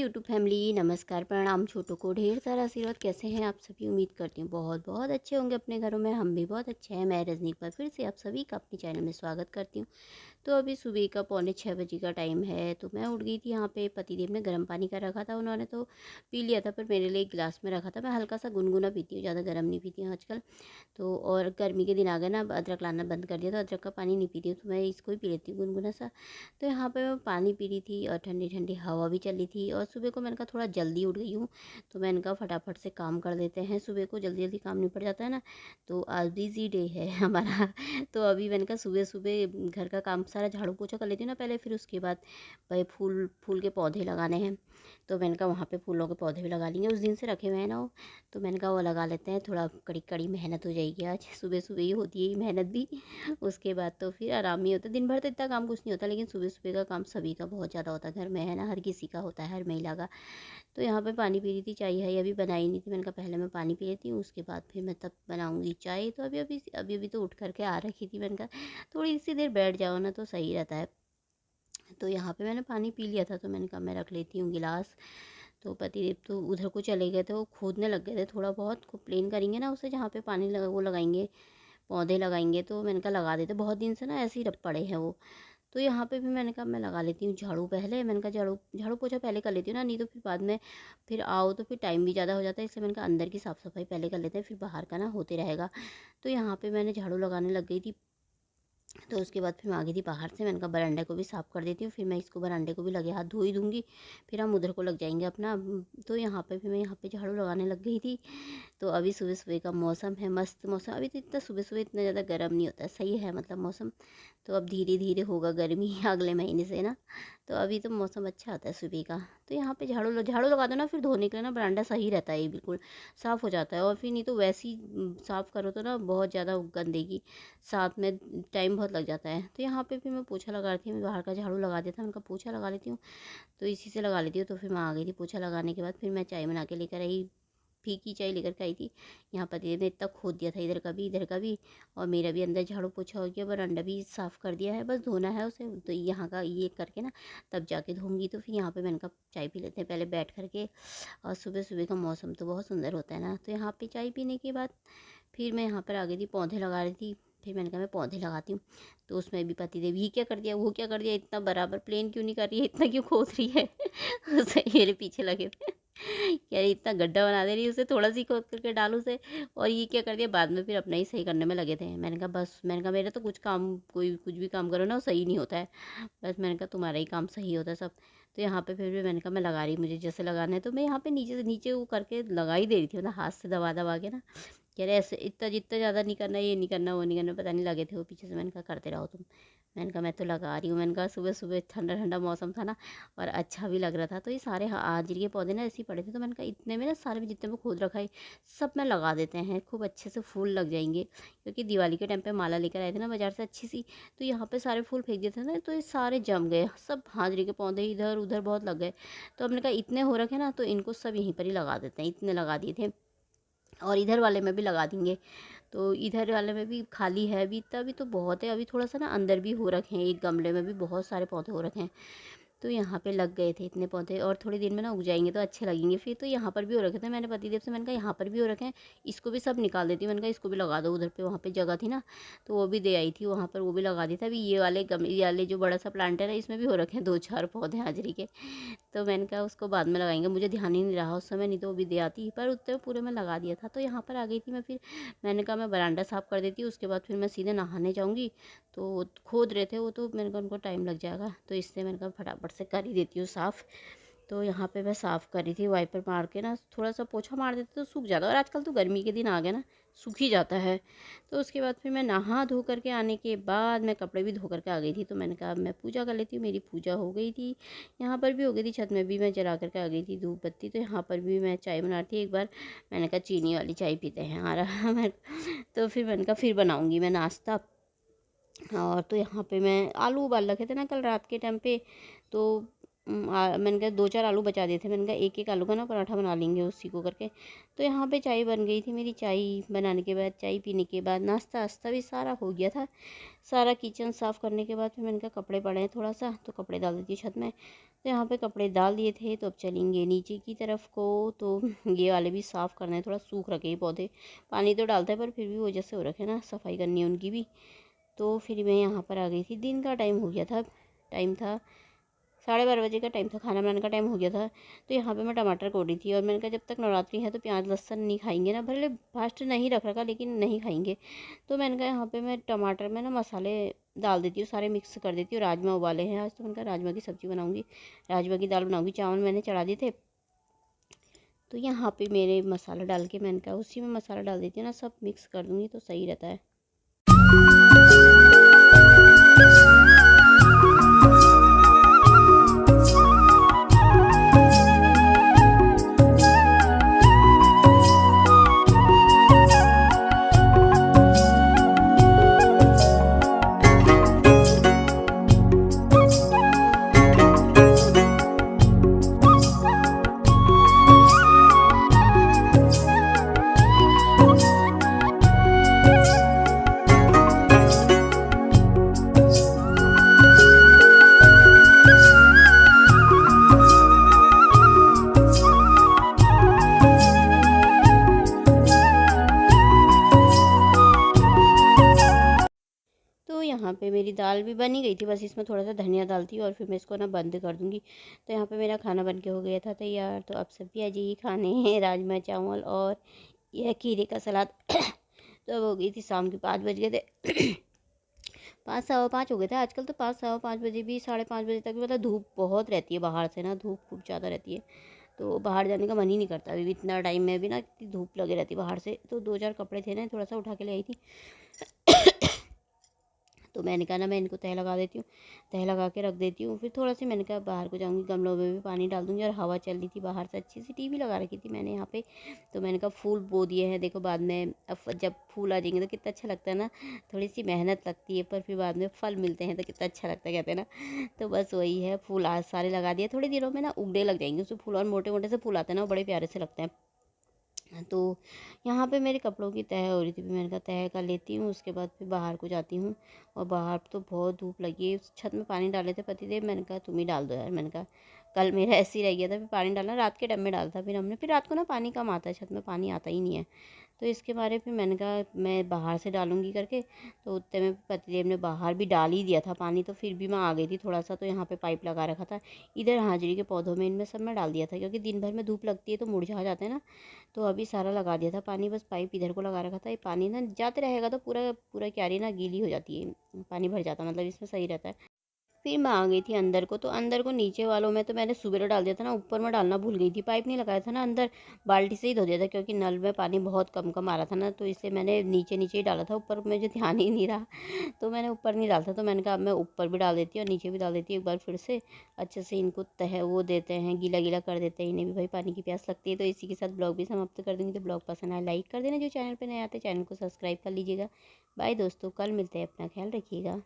YouTube family, नमस्कार, प्रणाम, छोटों को ढेर सारा आशीर्वाद। कैसे हैं आप सभी? उम्मीद करती हूँ बहुत बहुत अच्छे होंगे अपने घरों में। हम भी बहुत अच्छे हैं। मैं रजनी एक बार फिर से आप सभी का अपने चैनल में स्वागत करती हूँ। तो अभी सुबह का 5:45 का टाइम है, तो मैं उठ गई थी। यहाँ पे पतिदेव ने गर्म पानी का रखा था, उन्होंने तो पी लिया था, पर मेरे लिए एक गिलास में रखा था। मैं हल्का सा गुनगुना पीती हूँ, ज़्यादा गर्म नहीं पीती हूँ आजकल। तो और गर्मी के दिन आ गए ना, अब अदरक लाना बंद कर दिया, तो अदरक का पानी नहीं पीती हूँ, तो मैं इसको ही पी लेती हूँ गुनगुना सा। तो यहाँ पे मैं पानी पी रही थी और ठंडी ठंडी हवा भी चल रही थी। और सुबह को मैंने कहा थोड़ा जल्दी उठ गई हूँ, तो मैंने कहा फटाफट से काम कर देते हैं। सुबह को जल्दी जल्दी काम निपट जाता है ना, तो आज बिजी डे है हमारा। तो अभी मैंने कहा सुबह सुबह घर का काम सारा झाड़ू पोछा कर लेती हूँ ना पहले, फिर उसके बाद भाई फूल फूल के पौधे लगाने हैं। तो मैंने कहा वहाँ पे फूलों के पौधे भी लगा लेंगे, उस दिन से रखे हुए हैं ना वो। तो मैंने कहा वो लगा लेते हैं, थोड़ा कड़ी कड़ी मेहनत हो जाएगी। आज सुबह सुबह ही होती है ये मेहनत भी। उसके बाद तो फिर आराम ही होता है। दिन भर तो इतना काम कुछ नहीं होता, लेकिन सुबह सुबह का काम सभी का बहुत ज़्यादा होता है घर में, है ना। हर किसी का होता है, हर महिला का। तो यहाँ पे पानी पी रही थी, चाय है अभी बनाई नहीं थी। मैंने कहा पहले मैं पानी पी लेती हूँ, उसके बाद फिर मैं तब बनाऊँगी चाय। तो अभी अभी अभी अभी तो उठ करके आ रखी थी। मैंने कहा थोड़ी सी देर बैठ जाओ ना तो सही रहता है। तो यहाँ पे मैंने पानी पी लिया था, तो मैंने कहा मैं रख लेती हूँ गिलास। तो पतिदेव तो उधर को चले गए थे, वो खोदने लग गए थे थोड़ा बहुत। प्लेन करेंगे ना उसे, जहाँ पे पानी लगा वो लगाएंगे, पौधे लगाएंगे। तो मैंने कहा लगा देते, बहुत दिन से ना ऐसे ही रख पड़े हैं वो। तो यहाँ पे भी मैंने कहा मैं लगा लेती हूँ झाड़ू पहले। मैंने कहा झाड़ू झाड़ू पोछा पहले कर लेती हूँ ना, नहीं तो फिर बाद में फिर आओ तो फिर टाइम भी ज़्यादा हो जाता है। इसलिए मैंने कहा अंदर की साफ़ सफाई पहले कर लेते हैं, फिर बाहर का ना होते रहेगा। तो यहाँ पे मैंने झाड़ू लगाने लग गई थी। तो उसके बाद फिर मैं आ गई थी बाहर से। मैंने कहा बरामदे को भी साफ़ कर देती हूँ, फिर मैं इसको बरामदे को भी लगे हाथ धो ही दूँगी, फिर हम उधर को लग जाएंगे अपना। तो यहाँ पे भी मैं यहाँ पे झाड़ू लगाने लग गई थी। तो अभी सुबह सुबह का मौसम है, मस्त मौसम। अभी तो इतना सुबह सुबह इतना ज़्यादा गर्म नहीं होता है, सही है मतलब मौसम। तो अब धीरे धीरे होगा गर्मी अगले महीने से ना। तो अभी तो मौसम अच्छा आता है सुबह का। तो यहाँ पे झाड़ू लगा दो ना, फिर धोने के लिए ना बरामदा सही रहता है, ये बिल्कुल साफ़ हो जाता है। और फिर नहीं तो वैसे ही साफ़ करो तो ना बहुत ज़्यादा गंदगी, साथ में टाइम बहुत लग जाता है। तो यहाँ पे भी मैं पोछा लगा रही थी। मैं बाहर का झाड़ू लगा दिया था, उनका पोछा लगा लेती हूँ, तो इसी से लगा लेती हूँ। तो फिर मैं आ गई थी पोछा लगाने के बाद। फिर मैं चाय बना के लेकर आई, फीकी चाय लेकर के आई थी। यहाँ पति ने इतना खोद दिया था, इधर का भी इधर का भी। और मेरा भी अंदर झाड़ू पोछा हो गया, बरामदा भी साफ़ कर दिया है, बस धोना है उसे। तो यहाँ का ये करके ना तब जाके धोऊंगी। तो फिर यहाँ पे मैंने कहा चाय पी लेते हैं पहले बैठ करके। और सुबह सुबह का मौसम तो बहुत सुंदर होता है ना। तो यहाँ पे चाय पीने के बाद फिर मैं यहाँ पर आ गई थी, पौधे लगा रही थी। फिर मैंने कहा मैं पौधे लगाती हूँ। तो उसमें भी पतिदेव ये क्या कर दिया, वो क्या कर दिया, इतना बराबर प्लेन क्यों नहीं कर रही है, इतना क्यों खोद रही है। उसे मेरे पीछे लगे थे। कह रही इतना गड्ढा बना दे रही है, उसे थोड़ा सी खोद करके डालू से। और ये क्या कर दिया, बाद में फिर अपना ही सही करने में लगे थे। मैंने कहा बस, मैंने कहा मेरा तो कुछ काम, कोई कुछ भी काम करो ना वो सही नहीं होता है। बस मैंने कहा तुम्हारा ही काम सही होता है सब। तो यहाँ पे फिर भी मैंने कहा मैं लगा रही, मुझे जैसे लगाना है। तो मैं यहाँ पे नीचे से नीचे वो करके लगा ही दे रही थी, मतलब हाथ से दबा दबा के ना। कह रहे ऐसे इतना जितना ज़्यादा नहीं करना, ये नहीं करना वो नहीं करना, पता नहीं लगे थे वो पीछे से। मैंने कहा करते रहो तुम। मैंने कहा मैं तो लगा रही हूँ। मैंने कहा सुबह सुबह ठंडा ठंडा मौसम था ना, और अच्छा भी लग रहा था। तो ये सारे हाजिर के पौधे ना ऐसे ही पड़े थे, तो मैंने कहा इतने में ना सारे में जितने में खोद रखा है सब में लगा देते हैं, खूब अच्छे से फूल लग जाएंगे। क्योंकि दिवाली के टाइम पे माला लेकर आए थे ना बाज़ार से अच्छी सी, तो यहाँ पे सारे फूल फेंक दिए थे ना, तो ये सारे जम गए, सब हाजिरी के पौधे इधर उधर बहुत लग गए। तो हमने कहा इतने हो रखे ना, तो इनको सब यहीं पर ही लगा देते हैं। इतने लगा दिए थे, और इधर वाले में भी लगा देंगे। तो इधर वाले में भी खाली है अभी, इतना भी तो बहुत है। अभी थोड़ा सा ना अंदर भी हो रखे हैं, एक गमले में भी बहुत सारे पौधे हो रखे हैं। तो यहाँ पे लग गए थे इतने पौधे, और थोड़ी देर में ना उग जाएंगे तो अच्छे लगेंगे फिर। तो यहाँ पर भी हो रखे थे, मैंने पतिदेव से मैंने कहा यहाँ पर भी हो रखे हैं, इसको भी सब निकाल देती हूँ। मैंने कहा इसको भी लगा दो उधर पे, वहाँ पे जगह थी ना, तो वो भी दे आई थी वहाँ पर, वो भी लगा दी था। अभी ये वाले ये वाले जो बड़ा सा प्लांट है ना, इसमें भी हो रखे हैं 2-4 पौधे हाजिरी के। तो मैंने कहा उसको बाद में लगाएंगे, मुझे ध्यान ही नहीं रहा उस समय, नहीं तो वो भी दे आती, पर उतने पूरे में लगा दिया था। तो यहाँ पर आ गई थी मैं फिर। मैंने कहा मैं बरामदा साफ़ कर देती हूँ, उसके बाद फिर मैं सीधे नहाने जाऊँगी। तो वो खोद रहे थे वो, तो मैंने कहा उनको टाइम लग जाएगा, तो इससे मैंने कहा फटाफट से कर ही देती हूँ साफ़। तो यहाँ पे मैं साफ़ कर रही थी, वाइपर मार के ना थोड़ा सा पोछा मार देते तो सूख जाता है। और आजकल तो गर्मी के दिन आ गए ना, सूख ही जाता है। तो उसके बाद फिर मैं नहा धो करके आने के बाद मैं कपड़े भी धो करके आ गई थी। तो मैंने कहा मैं पूजा कर लेती हूँ, मेरी पूजा हो गई थी। यहाँ पर भी हो गई थी, छत में भी मैं जला करके आ गई थी धूप बत्ती। तो यहाँ पर भी मैं चाय बना रही थी। एक बार मैंने कहा चीनी वाली चाय पीते हैं आ रहा मैं। तो फिर मैंने कहा फिर बनाऊँगी मैं नाश्ता। और तो यहाँ पे मैं आलू उबाल रखे थे ना कल रात के टाइम पे, तो मैंने कहा 2-4 आलू बचा दिए थे, मैंने कहा एक एक आलू का ना पराठा बना लेंगे उसी को करके। तो यहाँ पे चाय बन गई थी मेरी। चाय बनाने के बाद, चाय पीने के बाद नाश्ता वास्ता भी सारा हो गया था। सारा किचन साफ़ करने के बाद फिर मैंने कहा कपड़े पड़े हैं थोड़ा सा, तो कपड़े डाल देती हूँ छत में। तो यहाँ पे कपड़े डाल दिए थे, तो अब चलेंगे नीचे की तरफ को। तो ये वाले भी साफ़ करने हैं, थोड़ा सूख रखे हैं पौधे। पानी तो डालता है पर फिर भी वो जैसे हो रखे ना, सफाई करनी है उनकी भी। तो फिर मैं यहाँ पर आ गई थी। दिन का टाइम हो गया था, टाइम था 12:30 बजे का टाइम था, खाना बनाने का टाइम हो गया था। तो यहाँ पे मैं टमाटर कोड़ रही थी और मैंने कहा जब तक नवरात्रि है तो प्याज लहसुन नहीं खाएंगे ना, भले फास्ट नहीं रख रखा लेकिन नहीं खाएंगे। तो मैंने कहा यहाँ पे मैं टमाटर में ना मसाले डाल देती हूँ, सारे मिक्स कर देती हूँ। राजमा उबाले हैं आज, तो मैंने कहा राजमा की सब्ज़ी बनाऊँगी, राजमा की दाल बनाऊँगी। चावल मैंने चढ़ा दिए थे। तो यहाँ पे मेरे मसाला डाल के मैंने कहा उसी में मसाला डाल देती हूँ ना, सब मिक्स कर दूँगी तो सही रहता है। तो यहाँ पे मेरी दाल भी बनी गई थी, बस इसमें थोड़ा सा धनिया डालती हूँ और फिर मैं इसको ना बंद कर दूँगी। तो यहाँ पे मेरा खाना बन के हो गया था तैयार। तो आप सब भी आ जाइए खाने हैं, राजमा चावल और यह खीरे का सलाद। तो अब हो गई थी शाम के 5 बज गए थे। 5 सवा 5 हो गए थे। आजकल तो 5 सवा 5 बजे भी, 5:30 बजे तक भी मतलब धूप बहुत रहती है बाहर से ना, धूप खूब ज़्यादा रहती है। तो बाहर जाने का मन ही नहीं करता। अभी भी इतना टाइम में भी ना इतनी धूप लगी रहती है बाहर से। तो 2-4 कपड़े थे ना, थोड़ा सा उठा के ले आई थी। तो मैंने कहा ना मैं इनको तह लगा देती हूँ, तह लगा के रख देती हूँ। फिर थोड़ा सी मैंने कहा बाहर को जाऊँगी, गमलों में भी पानी डाल दूँगी। और हवा चल रही थी बाहर से, अच्छी सी टीवी लगा रखी थी मैंने यहाँ पे। तो मैंने कहा फूल बो दिए हैं, देखो बाद में अब जब फूल आ जाएंगे तो कितना अच्छा लगता है ना। थोड़ी सी मेहनत लगती है पर फिर बाद में फल मिलते हैं तो कितना अच्छा लगता है, कहते हैं ना। तो बस वही है, फूल आज सारे लगा दिए। थोड़ी देरों में ना उगने लग जाएंगे उसमें फूल, और मोटे मोटे से फूल आते हैं ना, वो बड़े प्यारे से लगते हैं। तो यहाँ पे मेरे कपड़ों की तह हो रही थी, मैंने कहा तह कर लेती हूँ, उसके बाद फिर बाहर को जाती हूँ। और बाहर तो बहुत धूप लगी है। छत में पानी डाले थे पतिदेव, मैंने कहा तुम ही डाल दो यार। मैंने कहा कल मेरा ऐसे ही रह गया था, फिर पानी डालना रात के टाइम में डाला था। फिर हमने फिर रात को ना पानी कम आता है, छत में पानी आता ही नहीं है। तो इसके बारे फिर मैंने कहा मैं बाहर से डालूंगी करके। तो उतने में पतिदेव ने बाहर भी डाल ही दिया था पानी, तो फिर भी मैं आ गई थी थोड़ा सा। तो यहाँ पे पाइप लगा रखा था, इधर हाजिरी के पौधों में, इनमें सब में डाल दिया था, क्योंकि दिन भर में धूप लगती है तो मुरझा जाते हैं ना। तो अभी सारा लगा दिया था पानी, बस पाइप इधर को लगा रखा था। ये पानी ना जाते रहेगा तो पूरा पूरा क्यारी ना गीली हो जाती है, पानी भर जाता, मतलब इसमें सही रहता है। फिर मैं आ गई थी अंदर को। तो अंदर को नीचे वालों में तो मैंने सुबह डाल दिया था ना, ऊपर में डालना भूल गई थी। पाइप नहीं लगाया था ना अंदर, बाल्टी से ही धो दिया था, क्योंकि नल में पानी बहुत कम कम आ रहा था ना। तो इसलिए मैंने नीचे नीचे ही डाला था, ऊपर मुझे ध्यान ही नहीं रहा। तो मैंने ऊपर नहीं डालता। तो मैंने कहा अब मैं ऊपर भी डाल देती हूँ और नीचे भी डाल देती हूँ एक बार फिर से। अच्छे से इनको तह वो देते हैं, गीला गीला कर देते हैं, इन्हें भी भाई पानी की प्यास लगती है। तो इसी के साथ ब्लॉग भी समाप्त कर दूँगी। तो ब्लॉग पसंद आए लाइक कर देना, जो चैनल पर नए आते हैं चैनल को सब्सक्राइब कर लीजिएगा। बाय दोस्तों, कल मिलते हैं, अपना ख्याल रखिएगा।